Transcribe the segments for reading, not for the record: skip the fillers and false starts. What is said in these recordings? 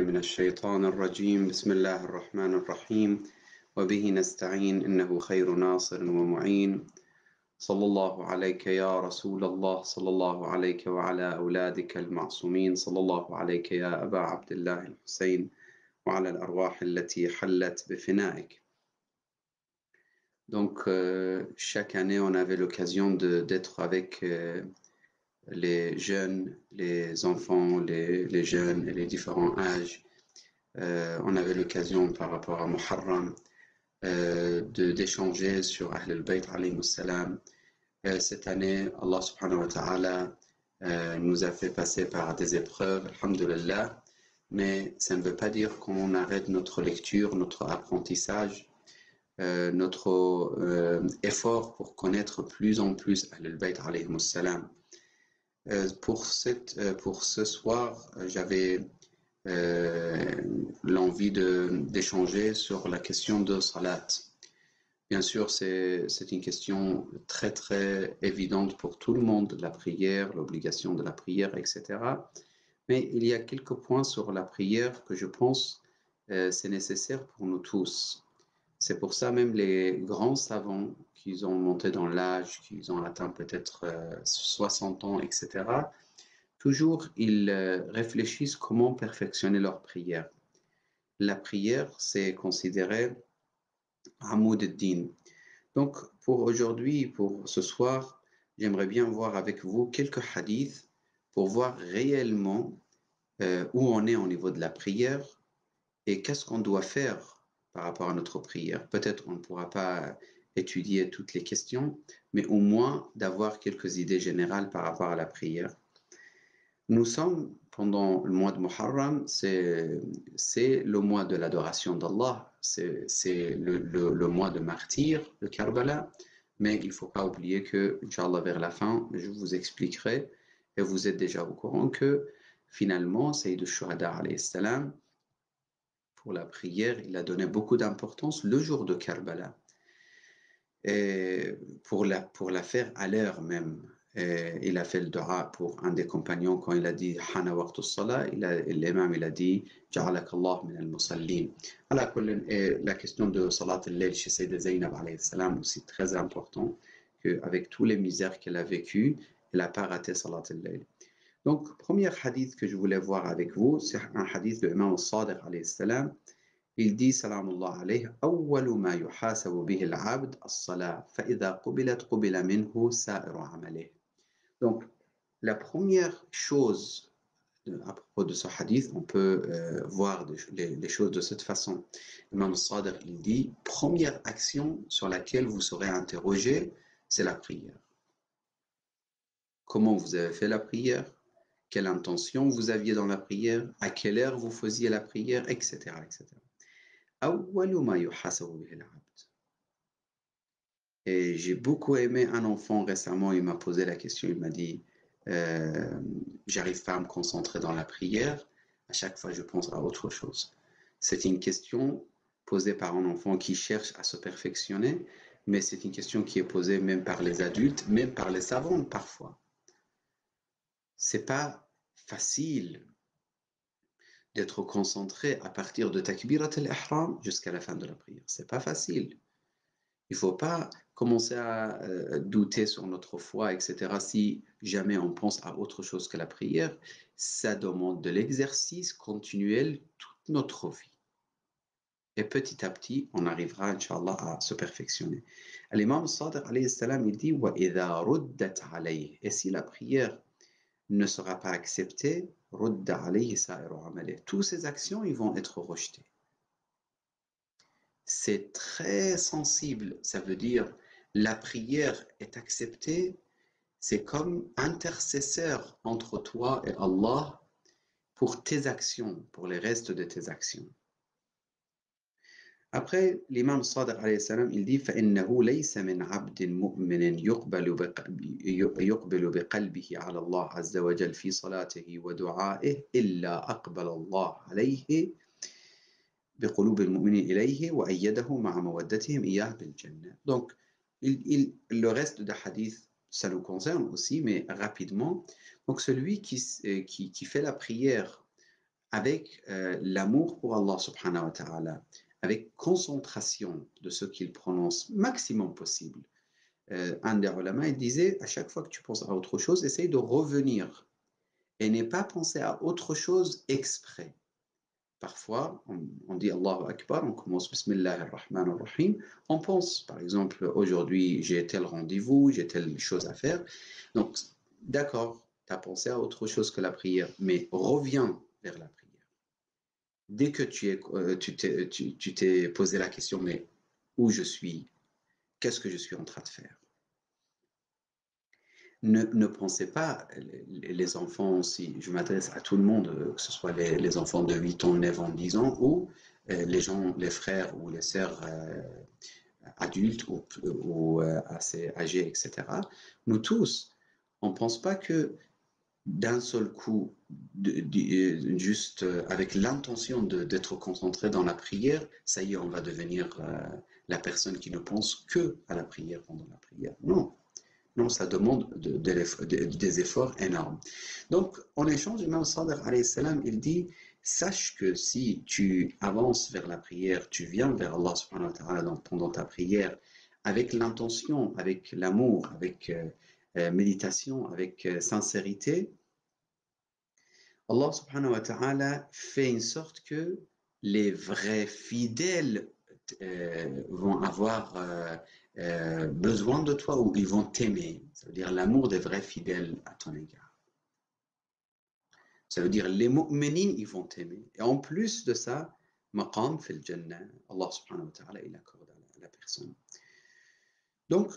من الشيطان الرجيم بسم الله الرحمن الرحيم وبه نستعين إنه خير ناصر ومعين صلى الله عليك يا رسول الله صلى الله عليك وعلى أولادك المعصومين صلى الله عليك يا أبا عبد الله الحسين وعلى الأرواح التي حلت بفنائك. Donc, chaque année, on avait l'occasion d'être avec les jeunes, les enfants, les jeunes et les différents âges. On avait l'occasion par rapport à Muharram d'échanger sur Ahl al-Bayt alayhi salam. Cette année, Allah subhanahu wa ta'ala nous a fait passer par des épreuves, alhamdulillah, mais ça ne veut pas dire qu'on arrête notre lecture, notre apprentissage, notre effort pour connaître plus en plus Ahl al-Bayt alayhi salam. Pour ce soir, j'avais l'envie d'échanger sur la question de salat. Bien sûr, c'est une question très très évidente pour tout le monde, la prière, l'obligation de la prière, etc. Mais il y a quelques points sur la prière que je pense c'est nécessaire pour nous tous. C'est pour ça même les grands savants qui ont monté dans l'âge, qui ont atteint peut-être 60 ans, etc., toujours ils réfléchissent comment perfectionner leur prière. La prière, c'est considéré Amoud ad-Din. Donc, pour aujourd'hui, pour ce soir, j'aimerais bien voir avec vous quelques hadiths pour voir réellement où on est au niveau de la prière et qu'est-ce qu'on doit faire par rapport à notre prière. Peut-être on ne pourra pas étudier toutes les questions, mais au moins d'avoir quelques idées générales par rapport à la prière. Nous sommes pendant le mois de Muharram, c'est le mois de l'adoration d'Allah, c'est le mois de martyr, de Karbala, mais il ne faut pas oublier que, Inch'Allah, vers la fin, je vous expliquerai, et vous êtes déjà au courant que finalement, Sayyid al-Shuhada alayhi salam, pour la prière, il a donné beaucoup d'importance le jour de Karbala, et pour la faire à l'heure même. Et il a fait le dua pour un des compagnons quand il a dit Hana waqtu salah, l'imam il a dit Ja'alak Allah min al-musallin. Et la question de Salat al-Layl chez Sayyida Zainab alayhi salam aussi très important, qu'avec tous les misères qu'elle a vécues, elle n'a pas raté Salat al-Layl. Donc, premier hadith que je voulais voir avec vous, c'est un hadith de l'imam al-Sadiq alayhi salam. Il dit, salamullah alayhi, awwalu ma yuhasabu bihi al-abd as-salah, fa idha qubilat qubila minhu sa'iru amalih. Donc, la première chose à propos de ce hadith, on peut voir les choses de cette façon. Imam Sadiq, il dit, première action sur laquelle vous serez interrogé, c'est la prière. Comment vous avez fait la prière? Quelle intention vous aviez dans la prière? À quelle heure vous faisiez la prière? Etc. etc. Et j'ai beaucoup aimé un enfant récemment, il m'a posé la question, il m'a dit j'arrive pas à me concentrer dans la prière, à chaque fois je pense à autre chose. C'est une question posée par un enfant qui cherche à se perfectionner, mais c'est une question qui est posée même par les adultes, même par les savants parfois. C'est pas facile d'être concentré à partir de Takbirat al-Ihram jusqu'à la fin de la prière. C'est pas facile. Il ne faut pas commencer à douter sur notre foi, etc. Si jamais on pense à autre chose que la prière, ça demande de l'exercice continuel toute notre vie. Et petit à petit, on arrivera, Inch'Allah, à se perfectionner. L'imam Sadiq, alayhi salam, il dit وَإِذَا رُدَّتْ عَلَيْهِ. Et si la prière ne sera pas acceptée, رُدَّ عَلَيْهِ سَائِرُ عَمَلِهِ. Toutes ces actions, ils vont être rejetées. C'est très sensible, ça veut dire la prière est acceptée, c'est comme intercesseur entre toi et Allah pour tes actions, pour les restes de tes actions. Après, l'imam Sadiq alayhi salam, il dit فَإِنَّهُ لَيْسَ مِنْ عَبْدٍ مُؤْمِنٍ يُقْبِلُ بِقَلْبِهِ على الله عز وجل في صلاته ودعائه إلا أقبل الله عليه بقلوب المؤمنين إليه وأيده مع مودتهم إياه بالجنة. Donc, le reste de hadith, ça nous concerne aussi, mais rapidement. Donc, celui qui fait la prière avec l'amour pour Allah subhanahu wa ta'ala, avec concentration de ce qu'il prononce maximum possible. Un des ulama, il disait, à chaque fois que tu penses à autre chose, essaye de revenir et ne pas penser à autre chose exprès. Parfois, on dit Allahu Akbar, on commence Bismillah ar-Rahman ar-Rahim, on pense, par exemple, aujourd'hui j'ai tel rendez-vous, j'ai telle chose à faire. Donc, d'accord, tu as pensé à autre chose que la prière, mais reviens vers la prière. Dès que tu t'es posé la question, mais où je suis, qu'est-ce que je suis en train de faire? Ne pensez pas, les enfants, si je m'adresse à tout le monde, que ce soit les enfants de 8 ans, 9 ans, 10 ans, ou les gens, les frères ou les sœurs adultes ou assez âgés, etc. Nous tous, on ne pense pas que d'un seul coup, juste avec l'intention d'être concentré dans la prière, ça y est, on va devenir la personne qui ne pense que à la prière pendant la prière. Non. Non, ça demande des efforts énormes. Donc, en échange, Imam Sadiq alayhi salam, il dit, sache que si tu avances vers la prière, tu viens vers Allah subhanahu wa ta'ala pendant ta prière, avec l'intention, avec l'amour, avec méditation, avec sincérité, Allah subhanahu wa ta'ala fait une sorte que les vrais fidèles vont avoir besoin de toi ou ils vont t'aimer. Ça veut dire l'amour des vrais fidèles à ton égard. Ça veut dire les mu'minines, ils vont t'aimer. Et en plus de ça, maqam fil jannah, Allah subhanahu wa ta'ala, il accorde à la personne. Donc,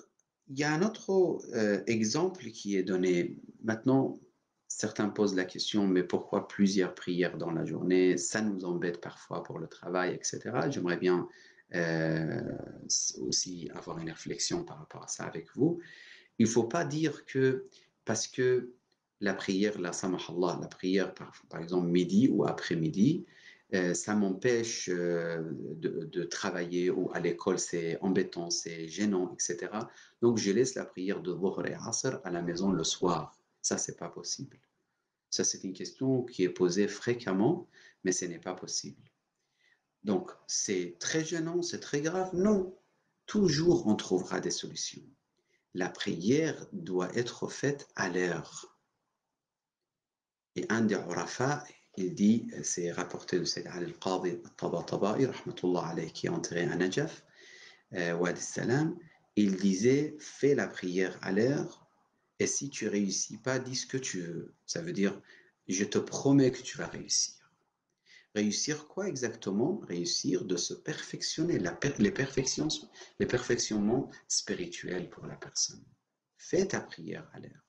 il y a un autre exemple qui est donné. Maintenant, certains posent la question, mais pourquoi plusieurs prières dans la journée? Ça nous embête parfois pour le travail, etc. J'aimerais bien aussi avoir une réflexion par rapport à ça avec vous. Il ne faut pas dire que parce que la prière, la samahallah, la prière par exemple midi ou après-midi, ça m'empêche de travailler ou à l'école, c'est embêtant, c'est gênant, etc. Donc je laisse la prière de Dhuhr et Asr à la maison le soir. Ça, c'est pas possible. Ça, c'est une question qui est posée fréquemment, mais ce n'est pas possible. Donc, c'est très gênant, c'est très grave. Non, toujours on trouvera des solutions. La prière doit être faite à l'heure. Et un des Urafa, il dit, c'est rapporté de Sayyid Ali al-Qadi al-Tabatabai, rahmatullah alayhi, qui est enterré à Najaf, Wadi Salam, il disait, fais la prière à l'heure, et si tu réussis pas, dis ce que tu veux. Ça veut dire, je te promets que tu vas réussir. Réussir quoi exactement? Réussir de se perfectionner, les perfectionnements spirituels pour la personne. Fais ta prière à l'heure.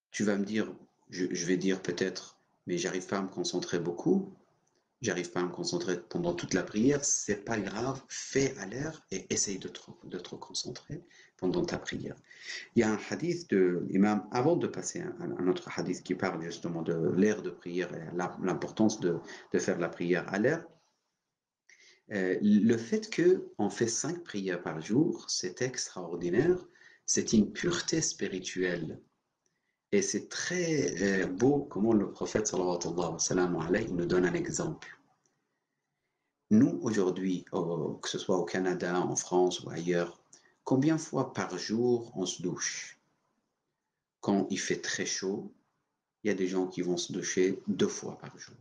Tu vas me dire, je vais dire peut-être, mais j'arrive pas à me concentrer beaucoup, j'arrive pas à me concentrer pendant toute la prière, c'est pas grave, fais à l'heure et essaye de te concentrer pendant ta prière. Il y a un hadith de l'imam, avant de passer à un autre hadith qui parle justement de l'heure de prière et l'importance de faire la prière à l'heure. Le fait qu'on fait 5 prières par jour, c'est extraordinaire, c'est une pureté spirituelle. Et c'est très beau comment le prophète sallallahu alayhi nous donne un exemple. Nous, aujourd'hui, que ce soit au Canada, en France ou ailleurs, combien de fois par jour on se douche? Quand il fait très chaud, il y a des gens qui vont se doucher 2 fois par jour.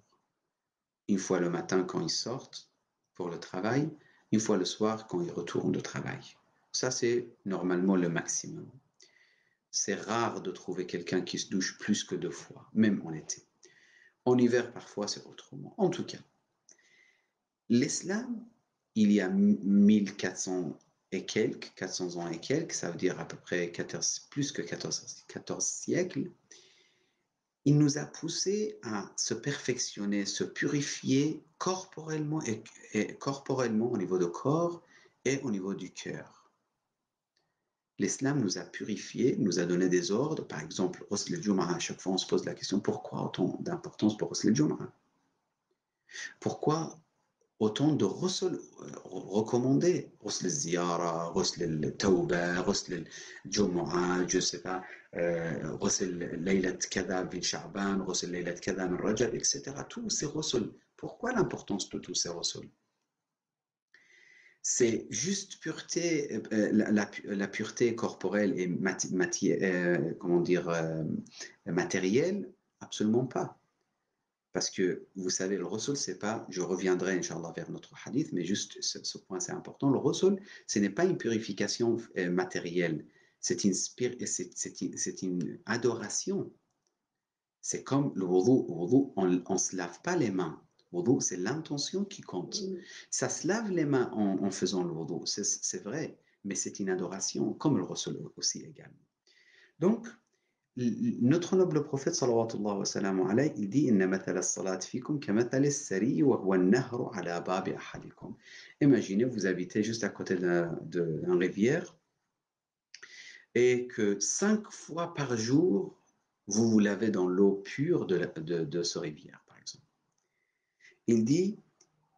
Une fois le matin quand ils sortent pour le travail, une fois le soir quand ils retournent de travail. Ça, c'est normalement le maximum. C'est rare de trouver quelqu'un qui se douche plus que 2 fois, même en été. En hiver, parfois, c'est autrement. En tout cas, l'islam, il y a 1400 et quelques, 400 ans et quelques, ça veut dire à peu près plus que 14 siècles, il nous a poussé à se perfectionner, se purifier corporellement et corporellement au niveau du corps et au niveau du cœur. L'islam nous a purifiés, nous a donné des ordres. Par exemple, Ghusl al-Jum'a, à chaque fois on se pose la question, pourquoi autant d'importance pour Ghusl al-Jum'a? Pourquoi autant de ghusl recommandés. Ghusl al-ziyara, ghusl al-tawba, ghusl al-jumu'ah, je sais pas, ghusl laylat kada bin Sha'ban, ghusl laylat kada min Rajab, etc. Tous ces ghusl. Pourquoi l'importance de tous ces ghusl? C'est juste pureté, la pureté corporelle et comment dire, matérielle? Absolument pas. Parce que vous savez, le ghusl, c'est pas, je reviendrai, Inch'Allah, vers notre hadith, mais juste ce point, c'est important. Le ghusl, ce n'est pas une purification matérielle, c'est une adoration. C'est comme le wudu, on ne se lave pas les mains. Le wudu, c'est l'intention qui compte. Ça se lave les mains en faisant le wudu, c'est vrai, mais c'est une adoration, comme le ghusl aussi également. Donc, notre noble prophète sallallahu alayhi, il dit inna mathala as-salat fikum kamathali as-sari wa huwa an-nahru ala babi ahadikum. Imaginez, vous habitez juste à côté d'une rivière et que 5 fois par jour, vous vous lavez dans l'eau pure de ce rivière, par exemple. Il dit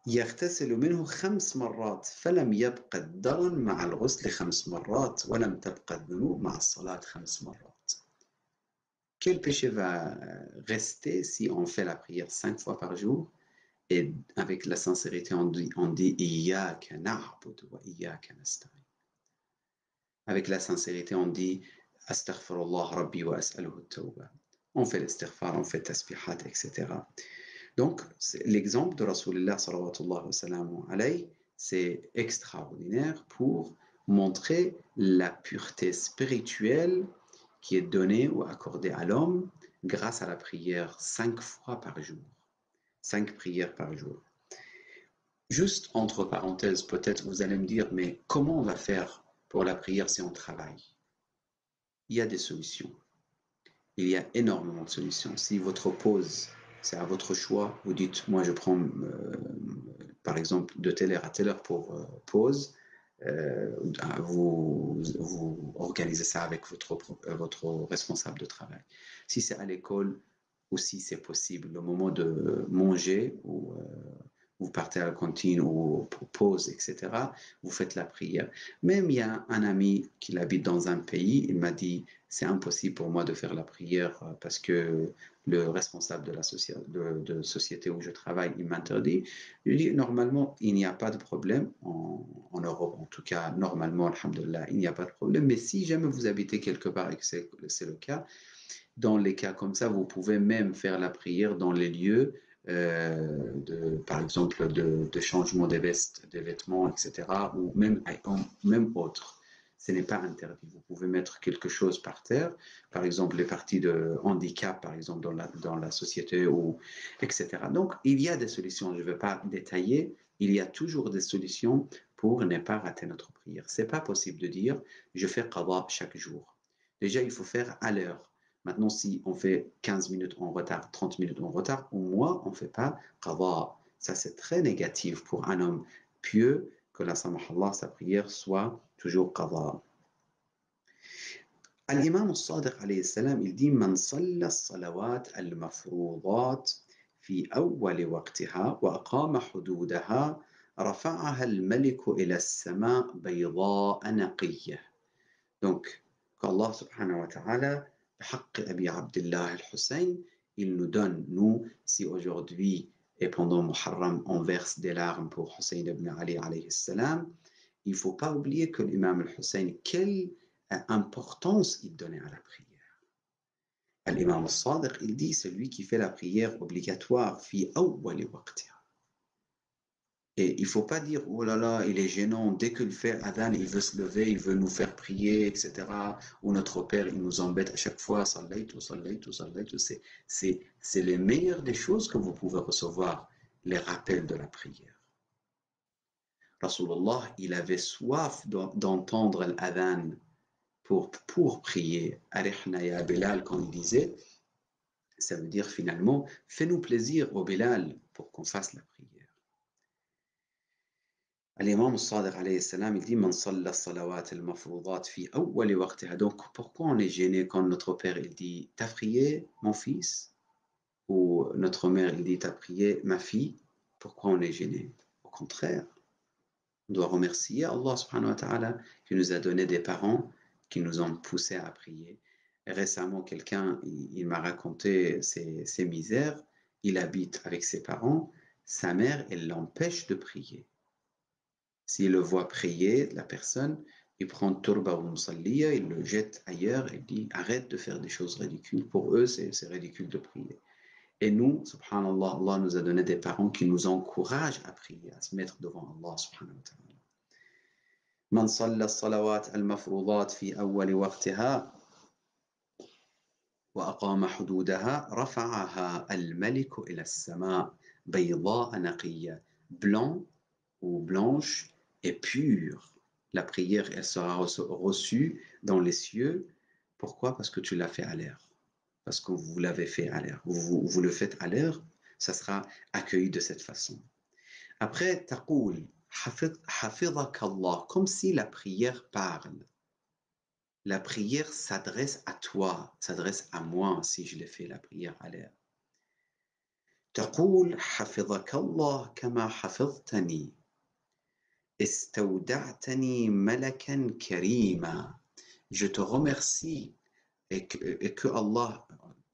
يغتسل منه 5 مرات فلم يبق الدرن مع الغسل 5 مرات ولم تبقى الذنوب مع الصلاة 5 مرات. Quel péché va rester si on fait la prière 5 fois par jour et avec la sincérité on dit Iyyaka na'budu wa iyyaka nasta'in. Avec la sincérité on dit Astaghfirullah Rabbi wa as'aluhu at-tawba. On fait l'istighfar, on fait tasbihat, etc. Donc l'exemple de Rasulullah sallallahu alayhi, c'est extraordinaire pour montrer la pureté spirituelle qui est donnée ou accordée à l'homme grâce à la prière 5 fois par jour. 5 prières par jour. Juste entre parenthèses, peut-être vous allez me dire, mais comment on va faire pour la prière si on travaille? Il y a des solutions. Il y a énormément de solutions. Si votre pause, c'est à votre choix, vous dites, moi je prends par exemple de telle heure à telle heure pour pause, vous organisez ça avec votre responsable de travail. Si c'est à l'école, aussi c'est possible. Le moment de manger, ou vous partez à la cantine ou pour pause, etc., vous faites la prière. Même il y a un ami qui habite dans un pays, il m'a dit, c'est impossible pour moi de faire la prière parce que le responsable de la société où je travaille, il m'interdit. Je lui dis, normalement, il n'y a pas de problème, en Europe en tout cas, normalement, alhamdoulilah, il n'y a pas de problème, mais si jamais vous habitez quelque part et que c'est le cas, dans les cas comme ça, vous pouvez même faire la prière dans les lieux, par exemple, de changement des vêtements, etc., ou même autre. Ce n'est pas interdit. Vous pouvez mettre quelque chose par terre, par exemple les parties de handicap, par exemple dans la société, etc. Donc, il y a des solutions. Je ne vais pas détailler. Il y a toujours des solutions pour ne pas rater notre prière. Ce n'est pas possible de dire je fais qada chaque jour. Déjà, il faut faire à l'heure. Maintenant, si on fait 15 minutes en retard, 30 minutes en retard, au moins, on ne fait pas qada. Ça, c'est très négatif pour un homme pieux, que la samahallah, sa prière soit toujours qada. L'imam al-Sadiq alayhi salam, il dit Man salla as-salawat al-mafruḍat fi awwal waqtiha wa aqama hududaha rafa'aha al-maliku ila as-sama' bayda'a naqiyyah. Donc, qu'Allah subhanahu wa ta'ala, بحق أبي عبد الله الحسين, il nous donne, nous, si aujourd'hui et pendant Muharram, on verse des larmes pour Hussein ibn Ali alayhi salam, il ne faut pas oublier que l'imam al-Hussein, quelle importance il donnait à la prière. L'imam al-Sadiq, il dit, c'est lui qui fait la prière obligatoire, fi awwali waqtiha. Et il ne faut pas dire, oh là là, il est gênant, dès qu'il fait adhan, il veut se lever, il veut nous faire prier, etc. Ou notre père, il nous embête à chaque fois, sallaytu, sallaytu, sallaytu. C'est les meilleures des choses que vous pouvez recevoir, les rappels de la prière. Rasulullah, il avait soif d'entendre l'adhan pour prier. Arihna ya Bilal, quand il disait, ça veut dire finalement, fais-nous plaisir au Bilal pour qu'on fasse la prière. L'imam al-Sadiq alayhi salam, il dit Man salla salawat al-mafruḍat fi awwali waqtiha. Donc, pourquoi on est gêné quand notre père il dit T'as prié, mon fils? Ou notre mère il dit T'as prié, ma fille? Pourquoi on est gêné? Au contraire, on doit remercier Allah subhanahu wa ta'ala qui nous a donné des parents qui nous ont poussés à prier. Et récemment, quelqu'un, il m'a raconté ses misères. Il habite avec ses parents. Sa mère, elle l'empêche de prier. S'il le voit prier, la personne, il prend turba ou musalliya, il le jette ailleurs et dit arrête de faire des choses ridicules. Pour eux, c'est ridicule de prier. Et nous, subhanallah, Allah nous a donné des parents qui nous encouragent à prier, à se mettre devant Allah subhanahu wa ta'ala. من صلى الصلوات المفروضات في أول وقتها وأقام حدودها رفعها الملك إلى السماء بيضاء نقية. Blanc ou blanche et pure. La prière, elle sera reçue dans les cieux. Pourquoi? Parce que tu l'as fait à l'heure. Parce que vous l'avez fait à l'heure. Vous le faites à l'heure, ça sera accueilli de cette façon. Après, taqoul, hafidhak Allah, comme si la prière parle. La prière s'adresse à toi, s'adresse à moi si je l'ai fait la prière à l'heure. تقول حفظك الله كما حفظتني استودعتني ملكا كريما. Je te remercie et que Allah,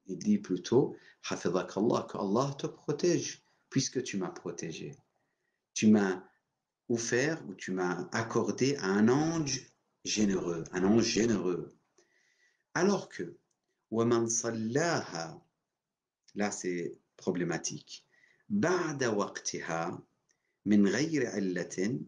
il dit plutôt حفظك الله, que Allah te protège puisque tu m'as protégé. Tu m'as offert ou tu m'as accordé à un ange généreux, un ange généreux. Alors que وَمَنْ صَلَّاهَا, là c'est problématique, بَعْدَ وَقْتِهَا مِنْ غَيْرِ عِلَّةٍ.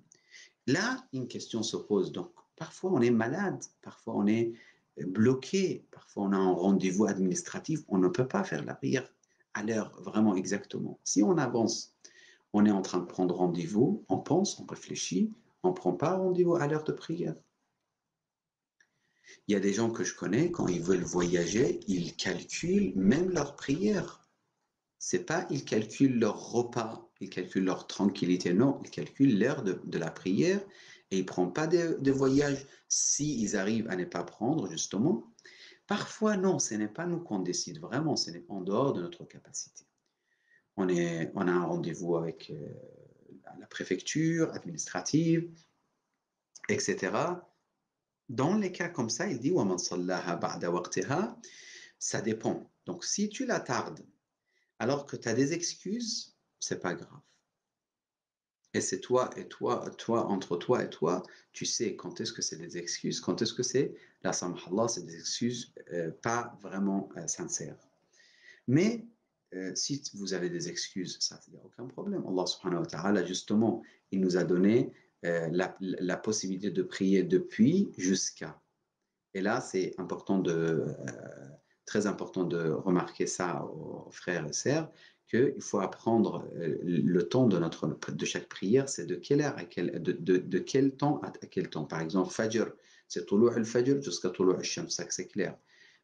Là, une question se pose. Donc, parfois on est malade, parfois on est bloqué, parfois on a un rendez-vous administratif, on ne peut pas faire la prière à l'heure vraiment exactement. Si on avance, on est en train de prendre rendez-vous, on pense, on réfléchit, on ne prend pas rendez-vous à l'heure de prière. Il y a des gens que je connais, quand ils veulent voyager, ils calculent même leur prière. C'est pas ils calculent leur repas, ils calculent leur tranquillité, non, ils calculent l'heure de la prière et ils ne prennent pas de voyage s'ils arrivent à ne pas prendre, justement. Parfois, non, ce n'est pas nous qu'on décide, vraiment, ce n'est en dehors de notre capacité. On a un rendez-vous avec la préfecture administrative, etc. Dans les cas comme ça, il dit وَمَنْ صَلَّاهَا بَعْدَ وَقْتِهَا, ça dépend. Donc, si tu la tardes, alors que tu as des excuses, c'est pas grave. Et c'est toi et toi, entre toi et toi, tu sais quand est-ce que c'est des excuses, quand est-ce que c'est, la samhallah, c'est des excuses pas vraiment sincères. Mais si vous avez des excuses, ça, il n'y a aucun problème. Allah subhanahu wa ta'ala, justement, il nous a donné la possibilité de prier depuis jusqu'à. Et là, c'est important très important de remarquer ça aux frères et sœurs, qu'il faut apprendre le temps de chaque prière, c'est de quelle heure de quel temps à quel temps. Par exemple, Fajr, c'est Tulu' al-Fajr jusqu'à Tulu' al-Shams, ça c'est clair.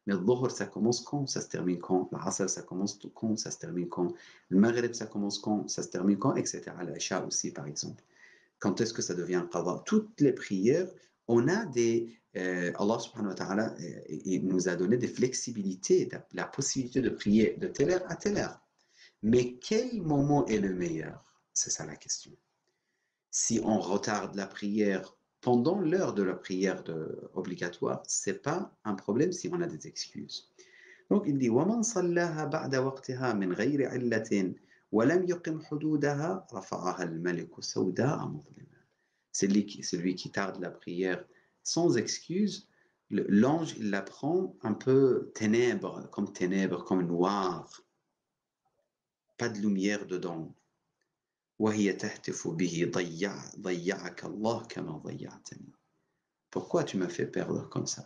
Mais le Dhuhr, ça commence quand? Ça se termine quand? L'Asr, ça commence quand? Ça se termine quand? Le Maghrib, ça commence quand? Ça se termine quand? Etc. L'Isha aussi, par exemple. Quand est-ce que ça devient qada? Toutes les prières, on a Allah subhanahu wa ta'ala il nous a donné des flexibilités, la possibilité de prier de telle heure à telle heure. Mais quel moment est le meilleur? C'est ça la question. Si on retarde la prière pendant l'heure de la prière obligatoire, c'est pas un problème si on a des excuses. Donc il dit وَمَنْ صَلَّاهَا بَعْدَ وَقْتِهَا مِنْ غَيْرِ عِلَّةٍ وَلَمْ يُقِمْ حُدُودَهَا رَفَعَهَا الْمَلِكُ سَوْدَاءَ مُظْلِمًا. Celui qui tarde la prière sans excuse, l'ange il la prend un peu ténèbres, comme noir, pas de lumière dedans. وهي تهتف به ضيعك الله كما ضيعتني. Pourquoi tu m'as fait perdre comme ça?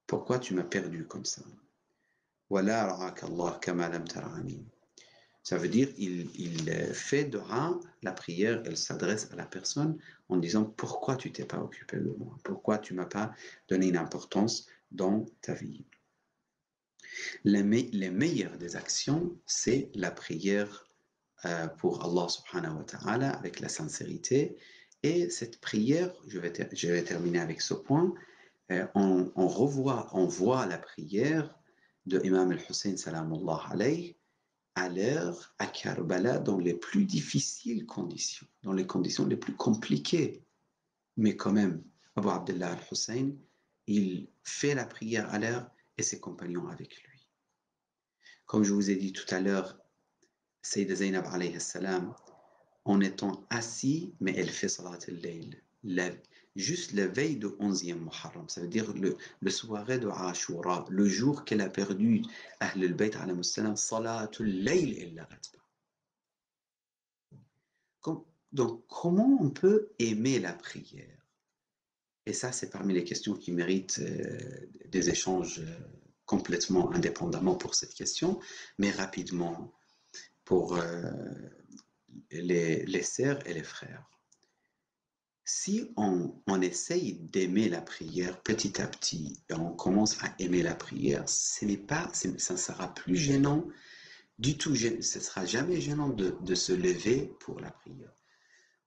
Pourquoi tu m'as perdu comme ça? ولا رعاك الله كما لم ترعني. Ça veut dire il fait dua, la prière, elle s'adresse à la personne en disant pourquoi tu t'es pas occupé de moi, pourquoi tu m'as pas donné une importance dans ta vie. Les meilleures des actions, c'est la prière pour Allah subhanahu wa ta'ala avec la sincérité. Et cette prière, je vais terminer avec ce point, on voit la prière de Imam al-Hussein salamullah alayhi allèrent à Karbala dans les plus difficiles conditions, dans les conditions les plus compliquées. Mais quand même, Abu Abdullah al-Hussein, il fait la prière à l'heure et ses compagnons avec lui. Comme je vous ai dit tout à l'heure, Sayyida Zainab alayhi salam, en étant assis, mais elle fait salat al-layl. Juste la veille de 11e Muharram, ça veut dire le soirée de Ashura, le jour qu'elle a perdu Ahl al-Bayt alayhi salam, salat al-layl, elle l'arrête pas. Donc, comment on peut aimer la prière? Et ça, c'est parmi les questions qui méritent des échanges complètement indépendamment pour cette question, mais rapidement pour les sœurs et les frères. Si on essaye d'aimer la prière petit à petit et on commence à aimer la prière, ça ne sera plus gênant du tout. Ce ne sera jamais gênant de se lever pour la prière.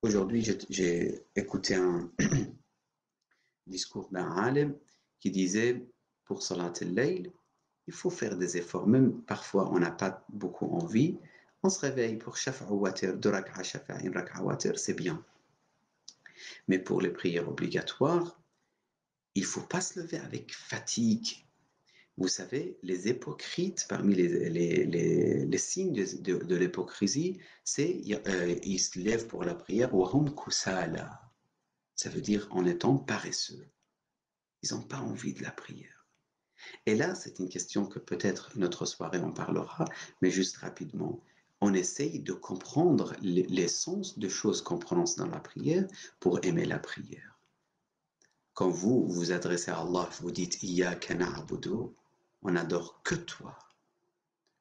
Aujourd'hui, j'ai écouté un discours d'un alim qui disait pour Salat al-Layl, il faut faire des efforts. Même parfois, on n'a pas beaucoup envie. On se réveille pour Shafa' ou Watir, 2 rak'a Shafa', 1 rak'a Watir, c'est bien. Mais pour les prières obligatoires, il ne faut pas se lever avec fatigue. Vous savez, les hypocrites, parmi les signes de l'hypocrisie, c'est ils se lèvent pour la prière, wahum kusala. Ça veut dire en étant paresseux. Ils n'ont pas envie de la prière. Et là, c'est une question que peut-être une autre soirée on parlera, mais juste rapidement. On essaye de comprendre l'essence de choses qu'on prononce dans la prière pour aimer la prière. Quand vous vous adressez à Allah, vous dites Iyyaka na'budu, on n'adore que toi.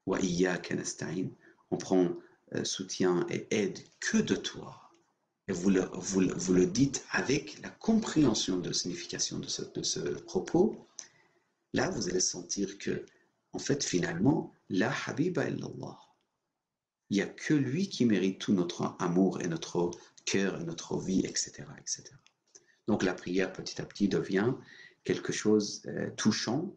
Wa iyyaka nasta'in, on prend soutien et aide que de toi. Et vous le dites avec la compréhension de la signification de ce propos. Là, vous allez sentir que, en fait, finalement, la habiba illallah. Il n'y a que lui qui mérite tout notre amour et notre cœur et notre vie, etc., etc. Donc la prière, petit à petit, devient quelque chose touchant,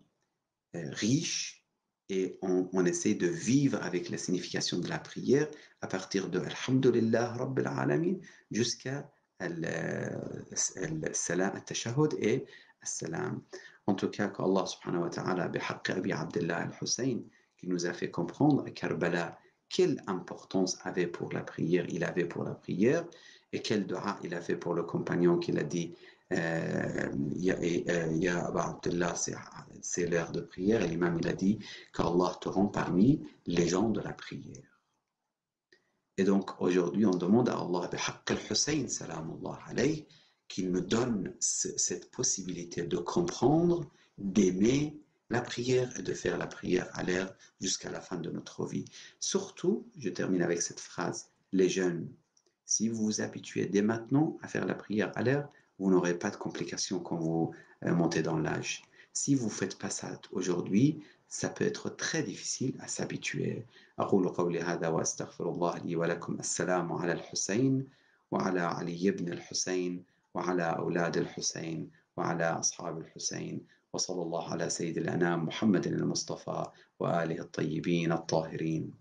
riche, et on essaie de vivre avec la signification de la prière à partir de Alhamdulillah Rabbil Alamin jusqu'à Salam, Al-Tashahhud et Al-Salam. En tout cas, qu'Allah subhanahu wa ta'ala, bihaqq Abi Abdullah al-Hussein, qui nous a fait comprendre à Karbala quelle importance il avait pour la prière et quel dua il a fait pour le compagnon qu'il a dit Ya Aba Abdullah, c'est l'heure de prière, et l'imam il a dit qu'Allah te rend parmi les gens de la prière. Et donc aujourd'hui on demande à Allah bihaqq al-Hussein salamullah alayh qu'il nous donne cette possibilité de comprendre, d'aimer la prière et de faire la prière à l'heure jusqu'à la fin de notre vie. Surtout, je termine avec cette phrase, les jeunes, si vous vous habituez dès maintenant à faire la prière à l'heure, vous n'aurez pas de complications quand vous montez dans l'âge. Si vous ne faites pas ça aujourd'hui, ça peut être très difficile à s'habituer. أقول قولي هذا وأستغفر الله لي ولكم. السلام على الحسين وعلى علي بن الحسين وعلى أولاد الحسين وعلى أصحاب الحسين وصلى الله على سيد الأنام محمد المصطفى وآله الطيبين الطاهرين.